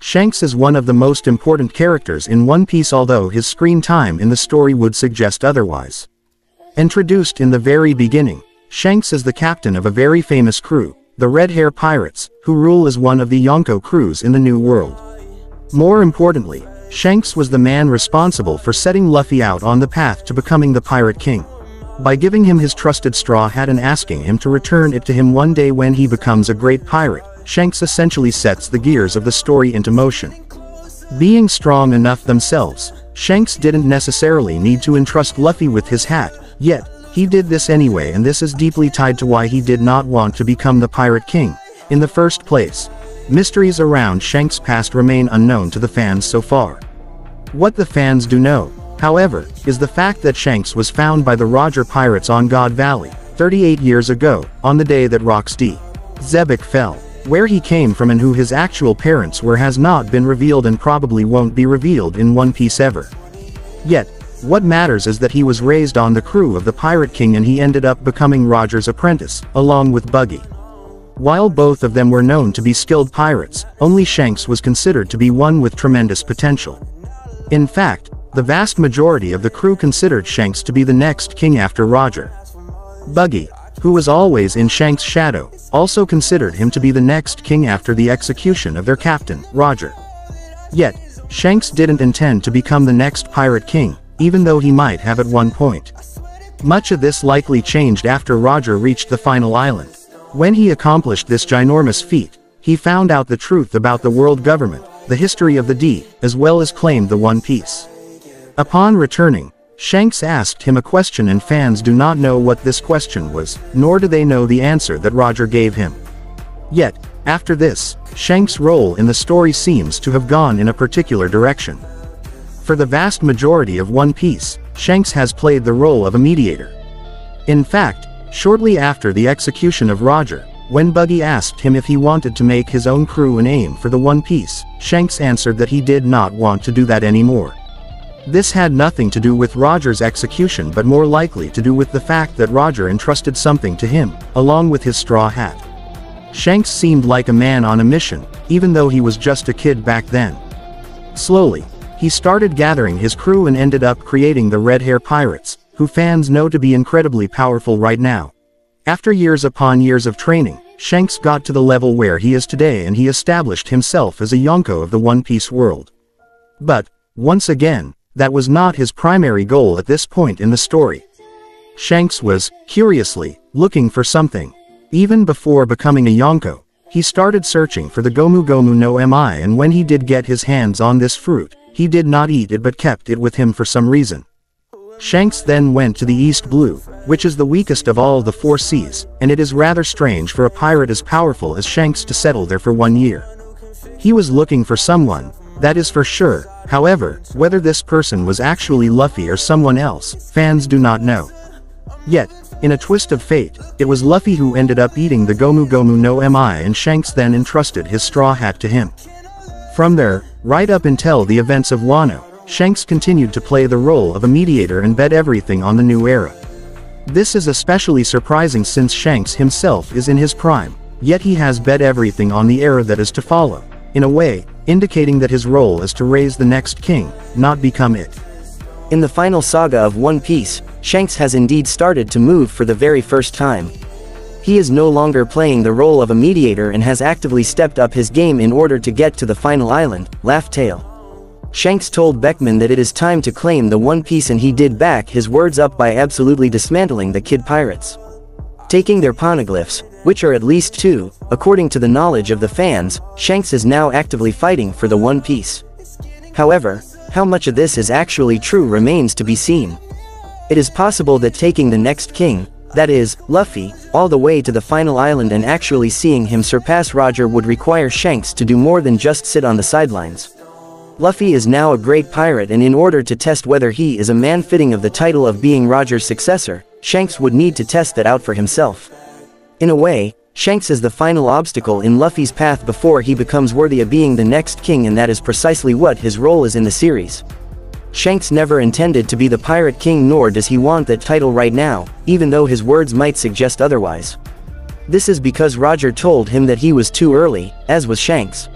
Shanks is one of the most important characters in One Piece, although his screen time in the story would suggest otherwise. Introduced in the very beginning, Shanks is the captain of a very famous crew, the Red Hair Pirates, who rule as one of the Yonko crews in the New World. More importantly, Shanks was the man responsible for setting Luffy out on the path to becoming the Pirate King. By giving him his trusted straw hat and asking him to return it to him one day when he becomes a great pirate, Shanks essentially sets the gears of the story into motion. Being strong enough themselves, Shanks didn't necessarily need to entrust Luffy with his hat, yet he did this anyway, and this is deeply tied to why he did not want to become the Pirate King in the first place. Mysteries around Shanks' past remain unknown to the fans so far. What the fans do know, however, is the fact that Shanks was found by the Roger pirates on God Valley, 38 years ago, on the day that Rox D. Zebek fell. Where he came from and who his actual parents were has not been revealed and probably won't be revealed in One Piece ever. Yet, what matters is that he was raised on the crew of the Pirate King and he ended up becoming Roger's apprentice, along with Buggy. While both of them were known to be skilled pirates, only Shanks was considered to be one with tremendous potential. In fact, the vast majority of the crew considered Shanks to be the next king after Roger. Buggy, who was always in Shanks' shadow, also considered him to be the next king after the execution of their captain, Roger. Yet, Shanks didn't intend to become the next Pirate King, even though he might have at one point. Much of this likely changed after Roger reached the final island. When he accomplished this ginormous feat, he found out the truth about the world government, the history of the D, as well as claimed the One Piece. Upon returning, Shanks asked him a question and fans do not know what this question was, nor do they know the answer that Roger gave him. Yet, after this, Shanks' role in the story seems to have gone in a particular direction. For the vast majority of One Piece, Shanks has played the role of a mediator. In fact, shortly after the execution of Roger, when Buggy asked him if he wanted to make his own crew and aim for the One Piece, Shanks answered that he did not want to do that anymore. This had nothing to do with Roger's execution but more likely to do with the fact that Roger entrusted something to him, along with his straw hat. Shanks seemed like a man on a mission, even though he was just a kid back then. Slowly, he started gathering his crew and ended up creating the Red Hair Pirates, who fans know to be incredibly powerful right now. After years upon years of training, Shanks got to the level where he is today and he established himself as a Yonko of the One Piece world. But, once again, that was not his primary goal at this point in the story. Shanks was, curiously, looking for something. Even before becoming a Yonko, he started searching for the Gomu Gomu no Mi, and when he did get his hands on this fruit, he did not eat it but kept it with him for some reason. Shanks then went to the East Blue, which is the weakest of all the four seas, and it is rather strange for a pirate as powerful as Shanks to settle there for 1 year. He was looking for someone, that is for sure. However, whether this person was actually Luffy or someone else, fans do not know. Yet, in a twist of fate, it was Luffy who ended up eating the Gomu Gomu no Mi, and Shanks then entrusted his straw hat to him. From there, right up until the events of Wano, Shanks continued to play the role of a mediator and bet everything on the new era. This is especially surprising since Shanks himself is in his prime, yet he has bet everything on the era that is to follow, in a way, indicating that his role is to raise the next king, not become it. In the final saga of One Piece, Shanks has indeed started to move for the very first time. He is no longer playing the role of a mediator and has actively stepped up his game in order to get to the final island, Laugh Tale. Shanks told Beckman that it is time to claim the One Piece, and he did back his words up by absolutely dismantling the Kid Pirates. Taking their poneglyphs, which are at least 2, according to the knowledge of the fans, Shanks is now actively fighting for the One Piece. However, how much of this is actually true remains to be seen. It is possible that taking the next king, that is, Luffy, all the way to the final island and actually seeing him surpass Roger would require Shanks to do more than just sit on the sidelines. Luffy is now a great pirate, and in order to test whether he is a man fitting of the title of being Roger's successor, Shanks would need to test that out for himself. In a way, Shanks is the final obstacle in Luffy's path before he becomes worthy of being the next king, and that is precisely what his role is in the series. Shanks never intended to be the Pirate King, nor does he want that title right now, even though his words might suggest otherwise. This is because Roger told him that he was too early, as was Shanks.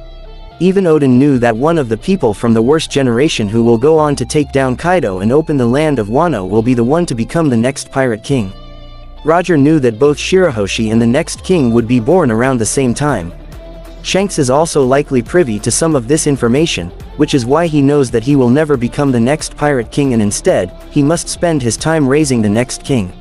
Even Odin knew that one of the people from the worst generation who will go on to take down Kaido and open the land of Wano will be the one to become the next pirate king. Roger knew that both Shirahoshi and the next king would be born around the same time. Shanks is also likely privy to some of this information, which is why he knows that he will never become the next pirate king and instead, he must spend his time raising the next king.